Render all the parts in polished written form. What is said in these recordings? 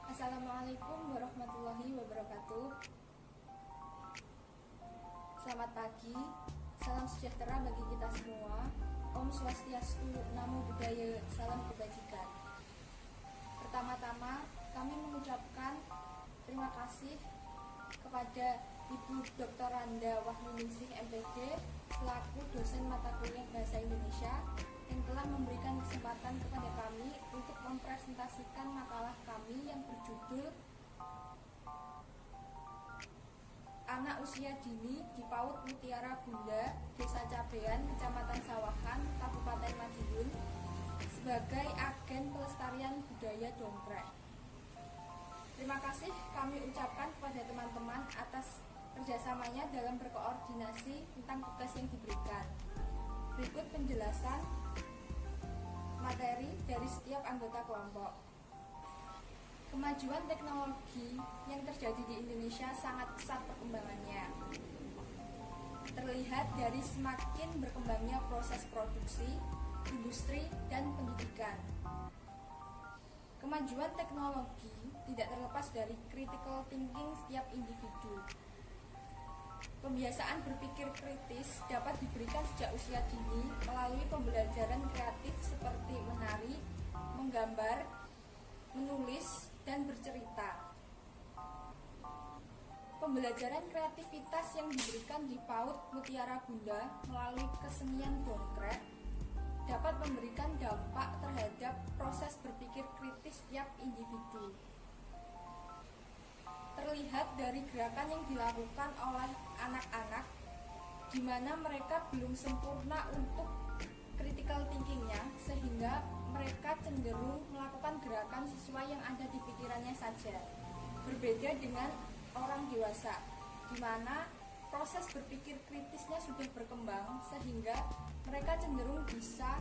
Assalamualaikum warahmatullahi wabarakatuh. Selamat pagi, salam sejahtera bagi kita semua. Om Swastiastu, Namo Buddhaya, salam kebajikan. Pertama-tama kami mengucapkan terima kasih kepada Ibu Dr. Randa Wahyuningsih MPD selaku dosen mata kuliah Bahasa Indonesia yang telah memberikan kesempatan kepada kami untuk mempresentasikan makalah kami yang berjudul Anak Usia Dini di PAUD Mutiara Bunda, Desa Cabean, Kecamatan Sawahan, Kabupaten Madiun sebagai agen pelestarian budaya dongkrek. Terima kasih kami ucapkan kepada teman-teman atas kerjasamanya dalam berkoordinasi tentang tugas yang diberikan. Berikut penjelasan materi dari setiap anggota kelompok. Kemajuan teknologi yang terjadi di Indonesia sangat pesat perkembangannya. Terlihat dari semakin berkembangnya proses produksi, industri, dan pendidikan. Kemajuan teknologi tidak terlepas dari critical thinking setiap individu. Pembiasaan berpikir kritis dapat diberikan sejak usia dini melalui pembelajaran kreatif seperti menari, menggambar, menulis, dan bercerita. Pembelajaran kreativitas yang diberikan di PAUD Mutiara Bunda melalui kesenian dongkrek dapat memberikan dampak terhadap proses berpikir kritis setiap individu. Terlihat dari gerakan yang dilakukan oleh anak-anak di mana mereka belum sempurna untuk critical thinkingnya, sehingga mereka cenderung melakukan gerakan sesuai yang ada di pikirannya saja. Berbeda dengan orang dewasa, di mana proses berpikir kritisnya sudah berkembang sehingga mereka cenderung bisa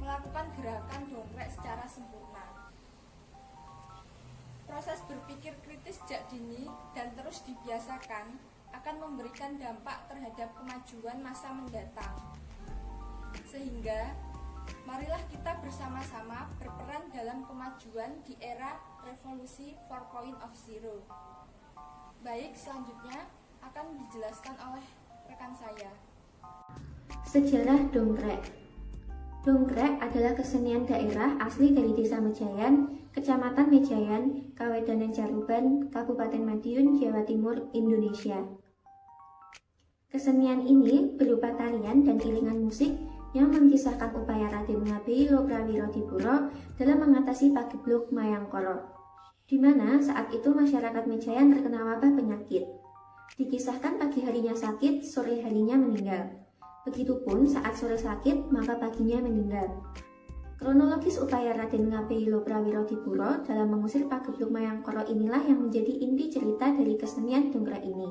melakukan gerakan dongkrek secara sempurna. Proses berpikir kritis sejak dini dan terus dibiasakan akan memberikan dampak terhadap kemajuan masa mendatang. Sehingga, marilah kita bersama-sama berperan dalam kemajuan di era revolusi 4.0. Baik, selanjutnya akan dijelaskan oleh rekan saya. Sejarah dongkrek. Dongkrek adalah kesenian daerah asli dari Desa Mejayan, Kecamatan Mejayan, Kawedanan Caruban, Kabupaten Madiun, Jawa Timur, Indonesia. Kesenian ini berupa tarian dan iringan musik yang mengisahkan upaya Raden Ngabei Prawiro Dipuro dalam mengatasi pagebluk Mayangkara, di mana saat itu masyarakat Mejayan terkena wabah penyakit. Dikisahkan pagi harinya sakit, sore harinya meninggal. Begitupun saat sore sakit, maka paginya meninggal. Kronologis upaya Raden Ngabei Prawiro Dipuro dalam mengusir pagebluk Mayangkara inilah yang menjadi inti cerita dari kesenian dongkrek ini.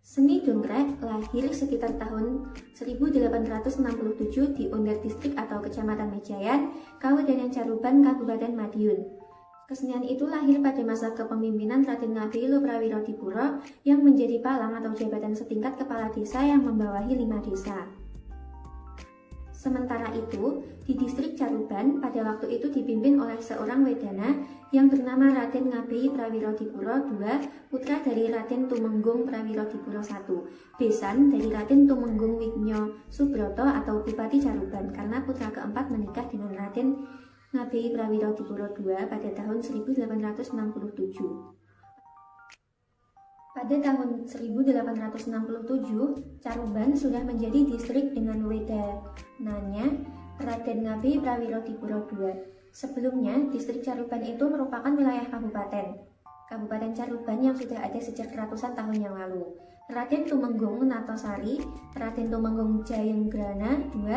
Seni dongkrek lahir sekitar tahun 1867 di Under Distrik atau Kecamatan Mejayan, Kawedanan Caruban, Kabupaten Madiun. Kesenian itu lahir pada masa kepemimpinan Raden Ngabei Prawiro Dipuro yang menjadi palang atau jabatan setingkat kepala desa yang membawahi 5 desa. Sementara itu, di distrik Caruban pada waktu itu dipimpin oleh seorang wedana yang bernama Raden Ngabei Prawiro Dipuro II, putra dari Raden Tumenggung Prawiro Dipuro I, besan dari Raden Tumenggung Widnyo Subroto atau Bupati Caruban, karena putra keempat menikah dengan Raden Ngabei Prawiro Dipuro II pada tahun 1867. Pada tahun 1867, Caruban sudah menjadi distrik dengan wedananya Raden Ngabei Prawiro Dipuro II. Sebelumnya, distrik Caruban itu merupakan wilayah Kabupaten Caruban yang sudah ada sejak ratusan tahun yang lalu. Raden Tumenggung Natosari, Raden Tumenggung Jayenggrana II,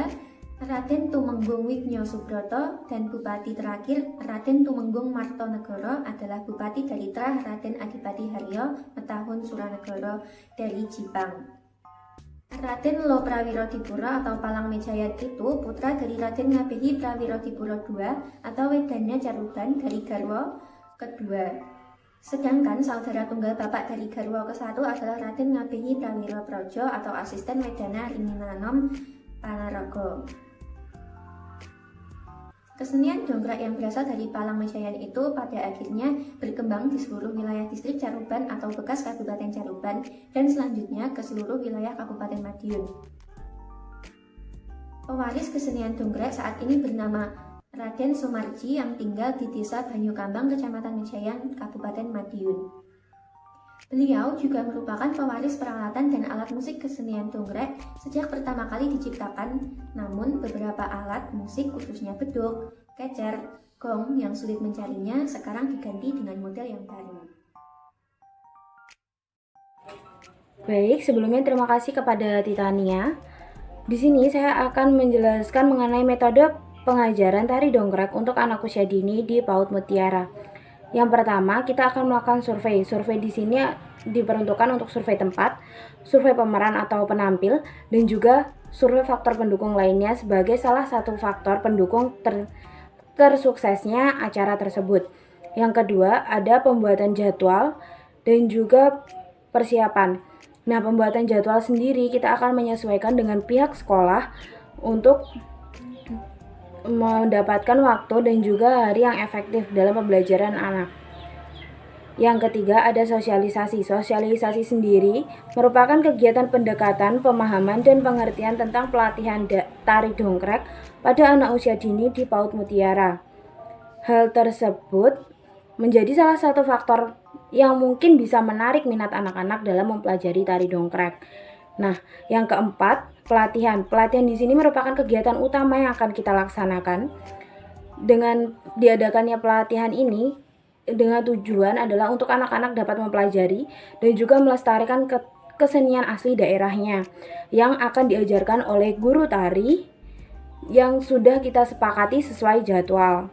Raden Tumenggung Widnyo Subroto, dan Bupati terakhir Raden Tumenggung Martonegoro adalah Bupati dari Trah Raden Adipati Haryo Metahun Suranegoro dari Jipang. Raden Lo Prawiro Dipuro atau Palang Mejayan itu putra dari Raden Ngabei Prawiro Dipuro II atau wedana Caruban dari garwa kedua. Sedangkan saudara tunggal bapak dari garwa ke-1 adalah Raden Ngabeni Prawiro Praja atau asisten Wedana Ringinanom Panaraga. Kesenian dongkrak yang berasal dari Palangmajayan itu pada akhirnya berkembang di seluruh wilayah distrik Caruban atau bekas Kabupaten Caruban dan selanjutnya ke seluruh wilayah Kabupaten Madiun. Pewaris kesenian dongkrak saat ini bernama Raden Sumarji yang tinggal di Desa Banyukambang, Kecamatan Mejayan, Kabupaten Madiun. Beliau juga merupakan pewaris peralatan dan alat musik kesenian dongkrak sejak pertama kali diciptakan, namun beberapa alat musik khususnya beduk, kecer, gong yang sulit mencarinya sekarang diganti dengan model yang baru. Baik, sebelumnya terima kasih kepada Titania. Di sini saya akan menjelaskan mengenai metode pengajaran tari dongkrak untuk anak usia dini di PAUD Mutiara. Yang pertama, kita akan melakukan survei. Survei di sini diperuntukkan untuk survei tempat, survei pemeran atau penampil, dan juga survei faktor pendukung lainnya sebagai salah satu faktor pendukung tersuksesnya acara tersebut. Yang kedua, ada pembuatan jadwal dan juga persiapan. Nah, pembuatan jadwal sendiri kita akan menyesuaikan dengan pihak sekolah untuk mendapatkan waktu dan juga hari yang efektif dalam pembelajaran anak. Yang ketiga, ada sosialisasi. Sosialisasi sendiri merupakan kegiatan pendekatan, pemahaman, dan pengertian tentang pelatihan tari dongkrak pada anak usia dini di PAUD Mutiara. Hal tersebut menjadi salah satu faktor yang mungkin bisa menarik minat anak-anak dalam mempelajari tari dongkrak. Nah, yang keempat, pelatihan. Pelatihan di sini merupakan kegiatan utama yang akan kita laksanakan. Dengan diadakannya pelatihan ini, dengan tujuan adalah untuk anak-anak dapat mempelajari dan juga melestarikan kesenian asli daerahnya yang akan diajarkan oleh guru tari yang sudah kita sepakati sesuai jadwal.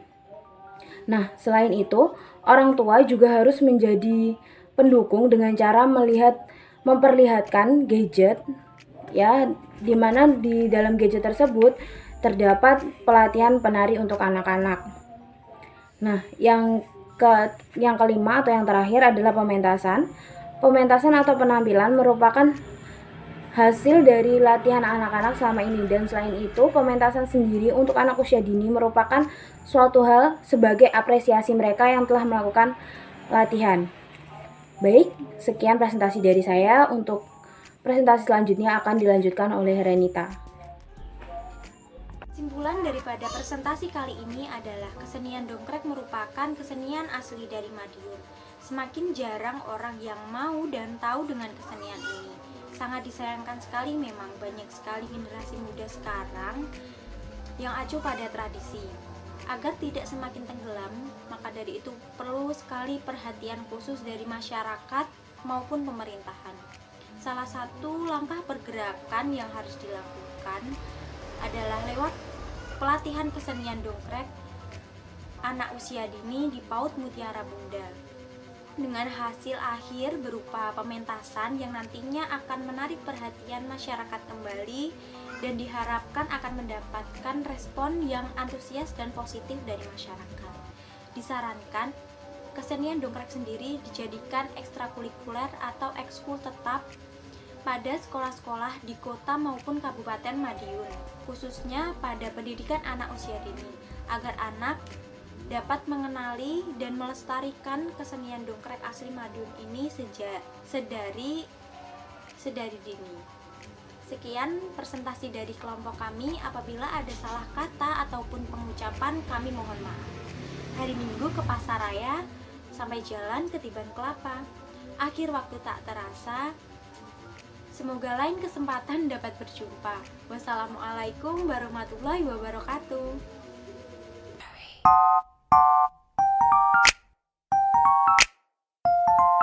Nah, selain itu, orang tua juga harus menjadi pendukung dengan cara memperlihatkan gadget, ya, di mana di dalam gadget tersebut terdapat pelatihan penari untuk anak-anak. Nah, yang kelima atau yang terakhir adalah pementasan. Pementasan atau penampilan merupakan hasil dari latihan anak-anak selama ini, dan selain itu pementasan sendiri untuk anak usia dini merupakan suatu hal sebagai apresiasi mereka yang telah melakukan latihan. Baik, sekian presentasi dari saya. Untuk presentasi selanjutnya akan dilanjutkan oleh Renita. Kesimpulan daripada presentasi kali ini adalah kesenian dongkrak merupakan kesenian asli dari Madiun. Semakin jarang orang yang mau dan tahu dengan kesenian ini. Sangat disayangkan sekali, memang banyak sekali generasi muda sekarang yang acuh pada tradisi. Agar tidak semakin tenggelam, maka dari itu perlu sekali perhatian khusus dari masyarakat maupun pemerintahan. Salah satu langkah pergerakan yang harus dilakukan adalah lewat pelatihan kesenian dongkrak anak usia dini di PAUD Mutiara Bunda, dengan hasil akhir berupa pementasan yang nantinya akan menarik perhatian masyarakat kembali dan diharapkan akan mendapatkan respon yang antusias dan positif dari masyarakat. Disarankan kesenian dongkrak sendiri dijadikan ekstrakurikuler atau ekskul tetap pada sekolah-sekolah di kota maupun Kabupaten Madiun, khususnya pada pendidikan anak usia dini, agar anak dapat mengenali dan melestarikan kesenian dongkrak asli Madiun ini sedari dini. Sekian presentasi dari kelompok kami. Apabila ada salah kata ataupun pengucapan, kami mohon maaf. Hari Minggu ke Pasaraya, sampai jalan ketiban kelapa. Akhir waktu tak terasa. Semoga lain kesempatan dapat berjumpa. Wassalamualaikum warahmatullahi wabarakatuh.